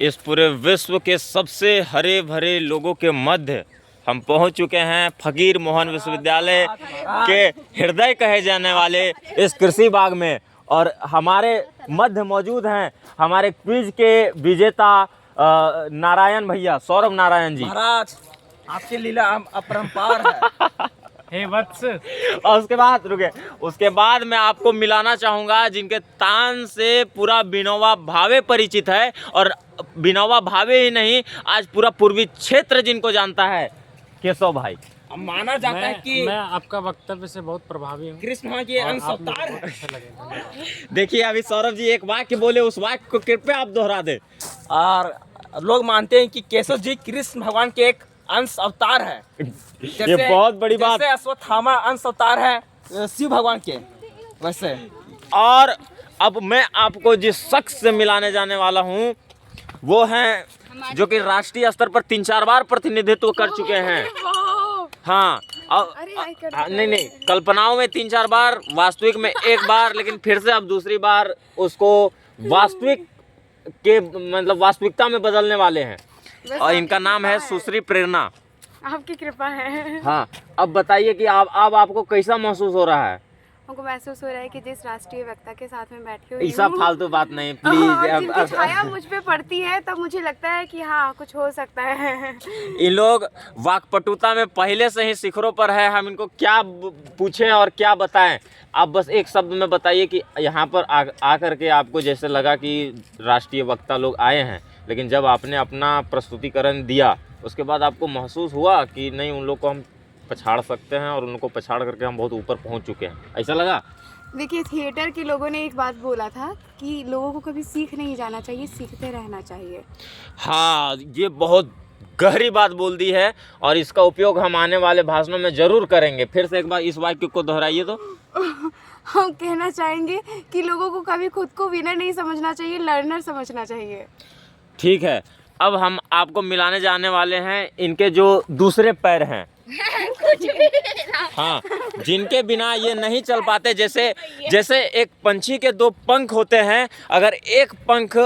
इस पूरे विश्व के सबसे हरे भरे लोगों के मध्य हम पहुंच चुके हैं फकीर मोहन विश्वविद्यालय के हृदय कहे जाने वाले इस कृषि बाग में। और हमारे मध्य मौजूद हैं हमारे क्विज के विजेता नारायण भैया, सौरभ नारायण जी। महाराज आपकी लीला अपरंपार है। हे वत्स। और उसके बाद मैं आपको मिलाना चाहूँगा जिनके तान से पूरा विनोबा भावे परिचित है, और विनोबा भावे ही नहीं आज पूरा पूर्वी क्षेत्र जिनको जानता है, केशव भाई। अब माना जाता है कि मैं आपका वक्तव्य से बहुत प्रभावी हूँ। कृष्ण वहाँ के अंश अवतार है। अच्छा लगे। देखिए अभी सौरभ जी एक वाक्य बोले, उस वाक्य को कृपया आप दोहरा दे। और लोग मानते हैं कि केशव जी कृष्ण भगवान के एक अंश अवतार है। ये बहुत बड़ी बात। जैसे अश्वत्थामा अंश अवतार है शिव भगवान के, वैसे। और अब मैं आपको जिस शख्स से मिलाने जाने वाला हूँ वो हैं जो कि राष्ट्रीय स्तर पर 3-4 बार प्रतिनिधित्व कर चुके हैं। हाँ, और नहीं, कल्पनाओं में 3-4 बार, वास्तविक में 1 बार, लेकिन फिर से अब दूसरी बार उसको वास्तविक के मतलब वास्तविकता में बदलने वाले हैं। और इनका नाम है सुश्री प्रेरणा। आपकी कृपा है। हाँ, अब बताइए कि अब आपको कैसा महसूस हो रहा है? हमको महसूस हो रहा है कि जिस राष्ट्रीय वक्ता के साथ में बैठी हुई ऐसा फालतू बात नहीं प्लीज। जिनकी छाया मुझ पे पड़ती है तब मुझे लगता है कि हाँ कुछ हो सकता है। इन लोग वाक्पटुता में पहले से ही शिखरों पर है, हम इनको क्या पूछें और क्या बताएं। आप बस एक शब्द में बताइए कि यहाँ पर आकर के आपको जैसे लगा कि राष्ट्रीय वक्ता लोग आए हैं, लेकिन जब आपने अपना प्रस्तुतिकरण दिया उसके बाद आपको महसूस हुआ कि नहीं, उन लोग को हम पछाड़ सकते हैं और उनको पछाड़ करके हम बहुत ऊपर पहुंच चुके हैं, ऐसा लगा? देखिए थिएटर के लोगों ने एक बात बोला था कि लोगों को कभी सीख नहीं जाना चाहिए, सीखते रहना चाहिए। हाँ, ये बहुत गहरी बात बोल दी है और इसका उपयोग हम आने वाले भाषणों में जरूर करेंगे। फिर से एक बार इस वाक्य को दोहराइए तो। हम कहना चाहेंगे कि लोगों को कभी खुद को विनर नहीं समझना चाहिए, लर्नर समझना चाहिए। ठीक है, अब हम आपको मिलाने जाने वाले हैं इनके जो दूसरे पैर हैं। हाँ, जिनके बिना ये नहीं चल पाते। जैसे एक पंछी के 2 पंख होते हैं, अगर एक पंख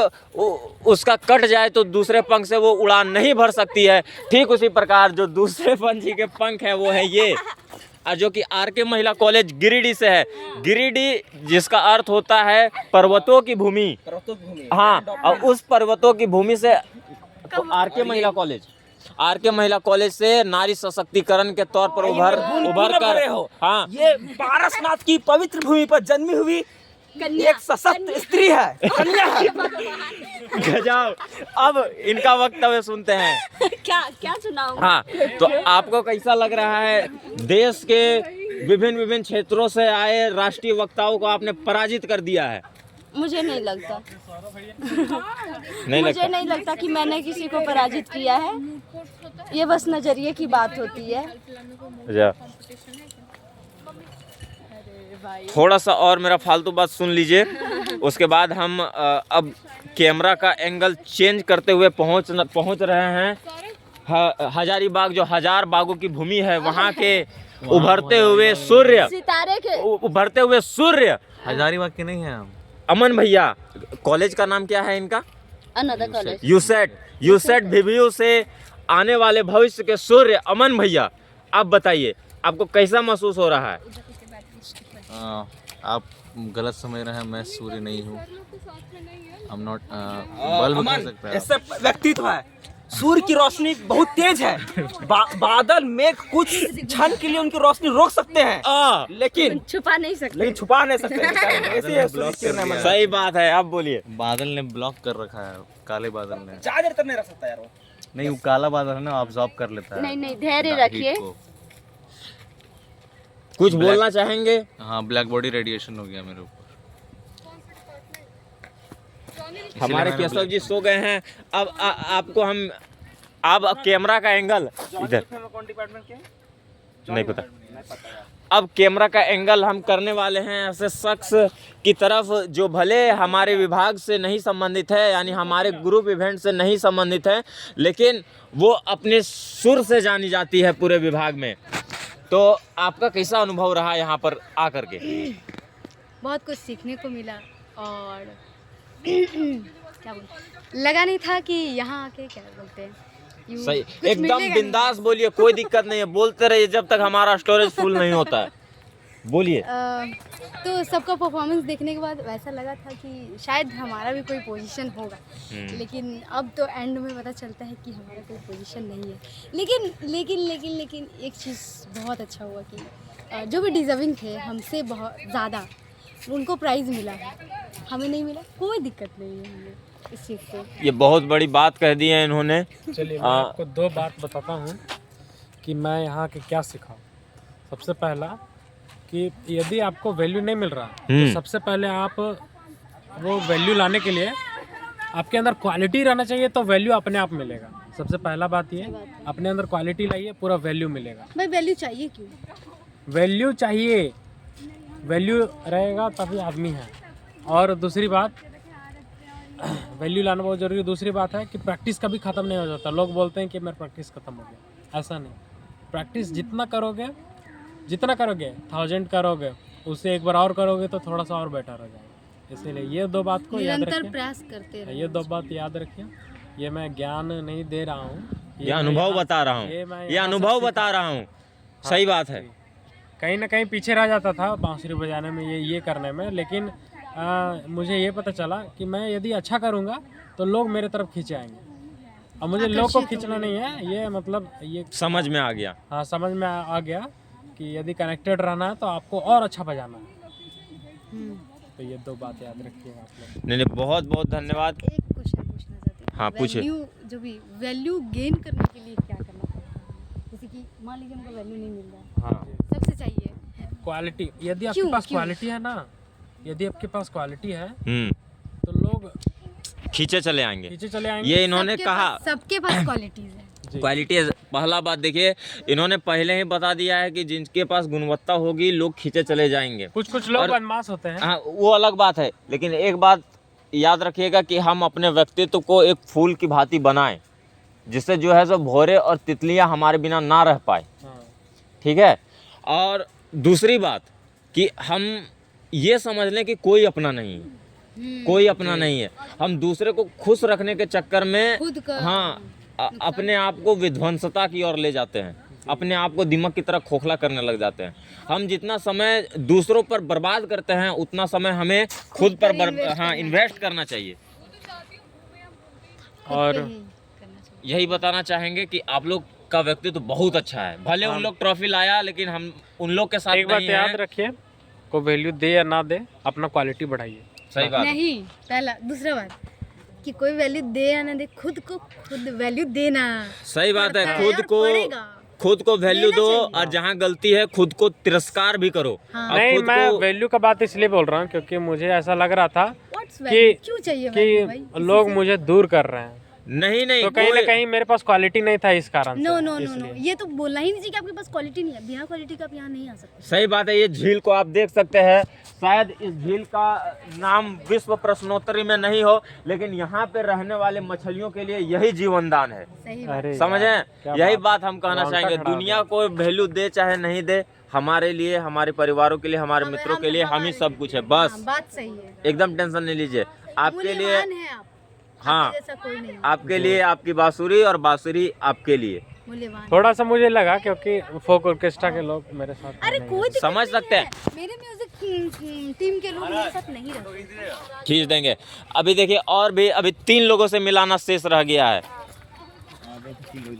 उसका कट जाए तो दूसरे पंख से वो उड़ान नहीं भर सकती है। ठीक उसी प्रकार जो दूसरे पंछी के पंख हैं वो है ये, जो कि आरके महिला कॉलेज गिरिडीह से है। गिरिडीह जिसका अर्थ होता है पर्वतों की भूमि। हाँ, और उस पर्वतों की भूमि से आरके महिला कॉलेज से नारी सशक्तिकरण के तौर पर उभर कर हाँ, ये पारसनाथ की पवित्र भूमि पर जन्मी हुई एक सशक्त स्त्री है, कन्या है। गजब। अब इनका वक्तव्य सुनते हैं। क्या सुनाऊं? हाँ, तो आपको कैसा लग रहा है? देश के विभिन्न क्षेत्रों से आए राष्ट्रीय वक्ताओं को आपने पराजित कर दिया है। मुझे नहीं लगता। मुझे नहीं लगता कि मैंने किसी को पराजित किया है। ये बस नजरिए की बात होती है। थोड़ा सा और मेरा फालतू बात सुन लीजिए, उसके बाद हम अब कैमरा का एंगल चेंज करते हुए पहुंच रहे हैं हजारीबाग, जो 1000 बागों की भूमि है, वहाँ के उभरते हुए सूर्य, सितारे के उभरते हुए सूर्य। हजारीबाग के नहीं है हम। अमन भैया, कॉलेज का नाम क्या है इनका? Another college. यूसेट VVU से आने वाले भविष्य के सूर्य अमन भैया, आप बताइए आपको कैसा महसूस हो रहा है? आप गलत समझ रहे हैं, मैं सूर्य नहीं हूँ। I'm not बल्ब कह सकता है। ऐसा व्यक्तित्व है। सूर्य की रोशनी बहुत तेज है। बादल मेघ कुछ क्षण के लिए उनकी रोशनी रोक सकते हैं, लेकिन छुपा नहीं सकते। ऐसे है सूर्य की किरणें। सही बात है, आप बोलिए। बादल ने ब्लॉक कर रखा है, काले बादल ने। ज्यादा देर तक नहीं रख सकता यार वो। नहीं, वो काला बादल है ना, ऑब्जॉर्ब कर लेता है। नहीं, धैर्य रखिए। कुछ बोलना चाहेंगे? हाँ, ब्लैक बॉडी रेडिएशन हो गया मेरे ऊपर। हमारे केशव जी सो गए हैं। अब आपको हम अब कैमरा का एंगल इधर कौन डिपार्टमेंट के? नहीं पता। अब कैमरा का एंगल हम करने वाले हैं ऐसे शख्स की तरफ जो भले हमारे विभाग से नहीं संबंधित है, यानी हमारे ग्रुप इवेंट से नहीं संबंधित है, लेकिन वो अपने सुर से जानी जाती है पूरे विभाग में। तो आपका कैसा अनुभव रहा यहाँ पर आकर के? बहुत कुछ सीखने को मिला और क्या बोलते, लगा नहीं था कि यहाँ आके क्या बोलते हैं सही, एकदम बिंदास बोलिए, कोई दिक्कत नहीं है, बोलते रहिए जब तक हमारा स्टोरेज फुल नहीं होता है। बोलिए। तो सबका परफॉर्मेंस देखने के बाद वैसा लगा था कि शायद हमारा भी कोई पोजीशन होगा, लेकिन अब तो एंड में पता चलता है कि हमारा कोई पोजीशन नहीं है। लेकिन एक चीज़ बहुत अच्छा हुआ कि जो भी डिजर्विंग थे हमसे बहुत ज़्यादा, उनको प्राइज़ मिला है, हमें नहीं मिला, कोई दिक्कत नहीं है हमें इस चीज़ से। ये बहुत बड़ी बात कह दी है इन्होंने। चलिए मैं आपको 2 बात बताता हूँ कि मैं यहाँ के क्या सीखा। सबसे पहला कि यदि आपको वैल्यू नहीं मिल रहा तो सबसे पहले आप वो वैल्यू लाने के लिए आपके अंदर क्वालिटी रहना चाहिए, तो वैल्यू अपने आप मिलेगा। सबसे पहला बात ये, अपने अंदर क्वालिटी लाइए, पूरा वैल्यू मिलेगा। भाई वैल्यू चाहिए क्यों? वैल्यू चाहिए, वैल्यू रहेगा तभी आदमी है। और दूसरी बात, वैल्यू लाना बहुत जरूरी है। दूसरी बात है कि प्रैक्टिस कभी ख़त्म नहीं हो जाता। लोग बोलते हैं कि मेरा प्रैक्टिस ख़त्म हो गया, ऐसा नहीं। प्रैक्टिस जितना करोगे 1000 करोगे, उससे एक बार और करोगे तो थोड़ा सा और बेटर हो जाएगा। इसीलिए ये 2 बात को याद निरंतर रखिए। प्रयास करते रहिए। ये 2 बात याद रखिए। ये मैं ज्ञान नहीं दे रहा हूँ, ये अनुभव बता रहा हूँ, ये अनुभव बता रहा हूँ। सही बात है। कहीं ना कहीं पीछे रह जाता था बांसुरी बजाने में, ये करने में, लेकिन मुझे ये पता चला कि मैं यदि अच्छा करूँगा तो लोग मेरे तरफ खींचे आएंगे। और मुझे लोग को खींचना नहीं है, ये मतलब ये समझ में आ गया। हाँ, समझ में आ गया कि यदि कनेक्टेड रहना है तो आपको और अच्छा बजाना है। तो ये 2 बात याद रखिएगा आप लोग। नहीं, बहुत बहुत धन्यवाद। एक क्वेश्चन पूछना चाहती हूँ। हाँ, पूछिए। वैल्यू जो भी वैल्यू गेन करने के लिए क्या करना पड़ता है? जैसे कि मान लीजिए हमको वैल्यू नहीं मिल रहा है, हाँ, सबसे चाहिए क्वालिटी। यदि आपके क्यों? पास क्यों? क्वालिटी है ना, यदि आपके पास क्वालिटी है तो लोग खींचे चले आएंगे। नीचे चले आएंगे। ये इन्होंने कहा सबके पास क्वालिटीज है। क्वालिटी। पहला बात देखिए, इन्होंने पहले ही बता दिया है कि जिनके पास गुणवत्ता होगी लोग खींचे चले जाएंगे। कुछ लोग बदमाश होते हैं। हाँ, वो अलग बात है, लेकिन एक बात याद रखिएगा कि हम अपने व्यक्तित्व को एक फूल की भांति बनाएं, जिससे जो है सो भौरे और तितलियां हमारे बिना ना रह पाए। ठीक है। और दूसरी बात कि हम ये समझ लें कि कोई अपना नहीं है, कोई अपना नहीं है। हम दूसरे को खुश रखने के चक्कर में खुद का अपने आप को विध्वंसता की ओर ले जाते हैं, अपने आप को दिमाग की तरह खोखला करने लग जाते हैं। हम जितना समय दूसरों पर बर्बाद करते हैं उतना समय हमें खुद पर इन्वेस्ट करना चाहिए। और यही बताना चाहेंगे कि आप लोग का व्यक्तित्व बहुत अच्छा है। भले उन लोग ट्रॉफी लाया, लेकिन हम उन लोग के साथ एक बात नहीं याद हैं। रखिए, को वैल्यू दे या ना दे, अपना क्वालिटी बढ़ाइए। सही बात है। नहीं, पहला दूसरा बात कि कोई वैल्यू दे या ना दे, खुद को खुद वैल्यू देना। सही बात है। पड़ता खुद और को पड़ेगा। खुद को वैल्यू लेना दो, चाहिए। और जहाँ गलती है खुद को तिरस्कार भी करो। हाँ। और नहीं, खुद मैं को वैल्यू का बात इसलिए बोल रहा हूँ क्योंकि मुझे ऐसा लग रहा था What's value? कि क्यों चाहिए value भाई? कि लोग मुझे दूर कर रहे हैं, नहीं तो कहीं ना कहीं मेरे पास क्वालिटी नहीं था इस कारण नो से, नो नो नो, इसलिए। ये तो बोलना ही नहीं चाहिए कि आपके पास क्वालिटी नहीं है। बिना क्वालिटी का आप यहाँ नहीं आ सकते। सही बात है। ये झील को आप देख सकते हैं, शायद इस झील का नाम विश्व प्रश्नोत्तरी में नहीं हो, लेकिन यहाँ पे रहने वाले मछलियों के लिए यही जीवनदान है। सही बात। अरे समझे? क्या यही बात बात हम कहना रोंगटा चाहेंगे। खड़ा हो दुनिया को वैल्यू दे चाहे नहीं दे, हमारे लिए, हमारे परिवारों के लिए, हमारे मित्रों के लिए हम ही सब कुछ है। बस हाँ, बात सही है। एकदम टेंशन नहीं लीजिए। आपके लिए, मूल्यवान है आप। हाँ, आपके जैसा कोई नहीं है। आपके लिए आपकी बांसुरी, और बांसुरी आपके लिए। मूल्यवान। थोड़ा सा मुझे लगा क्योंकि फोक ऑर्केस्ट्रा के लोग मेरे साथ अरे नहीं कोई दिक्कत समझ नहीं सकते है। हैं। मेरे म्यूजिक टीम के लोग मेरे साथ नहीं रहते। खींच देंगे। अभी देखिए, और भी अभी 3 लोगों से मिलाना शेष रह गया है।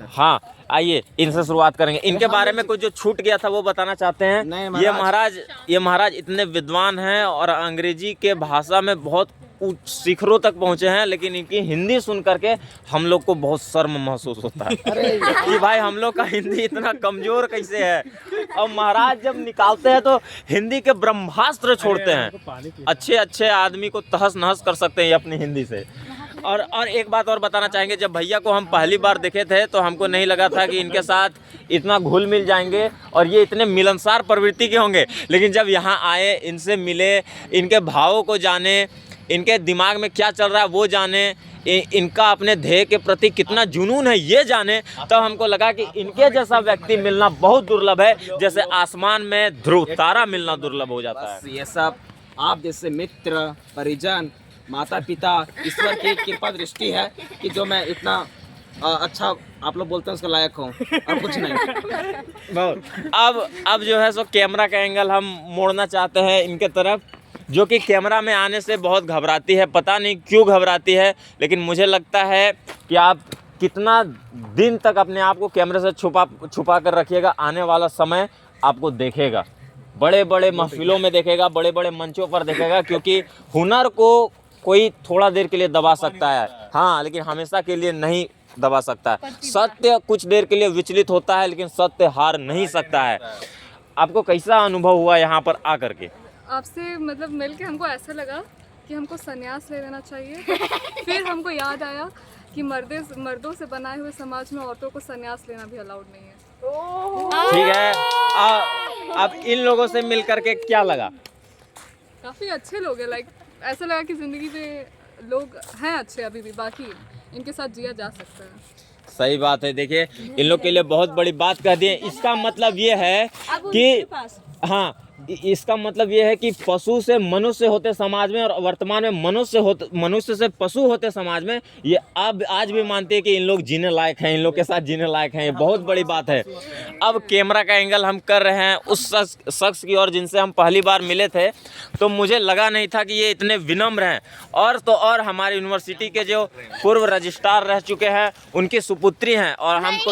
हाँ, आइए इनसे शुरुआत करेंगे। इनके बारे में कुछ जो छूट गया था वो बताना चाहते हैं। नहीं, ये महाराज इतने विद्वान हैं और अंग्रेजी के भाषा में बहुत उच्च शिखरों तक पहुंचे हैं, लेकिन इनकी हिंदी सुन करके हम लोग को बहुत शर्म महसूस होता है कि भाई हम लोग का हिंदी इतना कमजोर कैसे है। और महाराज जब निकालते हैं तो हिंदी के ब्रह्मास्त्र छोड़ते हैं। अच्छे अच्छे आदमी को तहस नहस कर सकते हैं ये अपनी हिंदी से। और एक बात और बताना चाहेंगे, जब भैया को हम पहली बार देखे थे तो हमको नहीं लगा था कि इनके साथ इतना घुल मिल जाएंगे और ये इतने मिलनसार प्रवृत्ति के होंगे। लेकिन जब यहाँ आए, इनसे मिले, इनके भावों को जाने, इनके दिमाग में क्या चल रहा है वो जाने, इनका अपने ध्येय के प्रति कितना जुनून है ये जाने, तब हमको लगा कि इनके जैसा व्यक्ति मिलना बहुत दुर्लभ है, जैसे आसमान में ध्रुव तारा मिलना दुर्लभ हो जाता है। ये सब आप जैसे मित्र परिजन माता पिता ईश्वर की कृपा दृष्टि है कि जो मैं इतना अच्छा आप लोग बोलते हैं उसका लायक हूँ और कुछ नहीं। बहुत अब जो है सो कैमरा का एंगल हम मोड़ना चाहते हैं इनके तरफ, जो कि कैमरा में आने से बहुत घबराती है, पता नहीं क्यों घबराती है, लेकिन मुझे लगता है कि आप कितना दिन तक अपने आप को कैमरे से छुपा कर रखिएगा, आने वाला समय आपको देखेगा, बड़े बड़े महफिलों में देखेगा, बड़े बड़े मंचों पर देखेगा, क्योंकि हुनर को कोई थोड़ा देर के लिए दबा सकता है, हाँ, लेकिन हमेशा के लिए नहीं दबा सकता है। सत्य कुछ देर के लिए विचलित होता है, लेकिन सत्य हार नहीं सकता है। आपको कैसा अनुभव हुआ यहाँ पर आकर के? आपसे मतलब मिल के हमको ऐसा लगा कि हमको संन्यास ले लेना चाहिए। फिर हमको याद आया कि मर्दों से बनाए हुए समाज में औरतों को संन्यास लेना भी अलाउड नहीं है। ठीक है, अब इन लोगों से मिल करके क्या लगा? काफ़ी अच्छे लोग हैं, लाइक ऐसा लगा कि ज़िंदगी में लोग हैं अच्छे अभी भी, बाकी इनके साथ जिया जा सकता है। सही बात है। देखिए, इन लोग के लिए बहुत बड़ी बात कह दी है। इसका मतलब ये है कि हाँ, इसका मतलब ये है कि पशु से मनुष्य होते समाज में और वर्तमान में मनुष्य से पशु होते समाज में, ये अब आज भी मानते हैं कि इन लोग जीने लायक हैं, इन लोग के साथ जीने लायक हैं। ये बहुत बड़ी बात है। अब कैमरा का एंगल हम कर रहे हैं उस शख्स की ओर जिनसे हम पहली बार मिले थे, तो मुझे लगा नहीं था कि ये इतने विनम्र हैं। और तो और हमारी यूनिवर्सिटी के जो पूर्व रजिस्ट्रार रह चुके हैं, उनकी सुपुत्री हैं, और हमको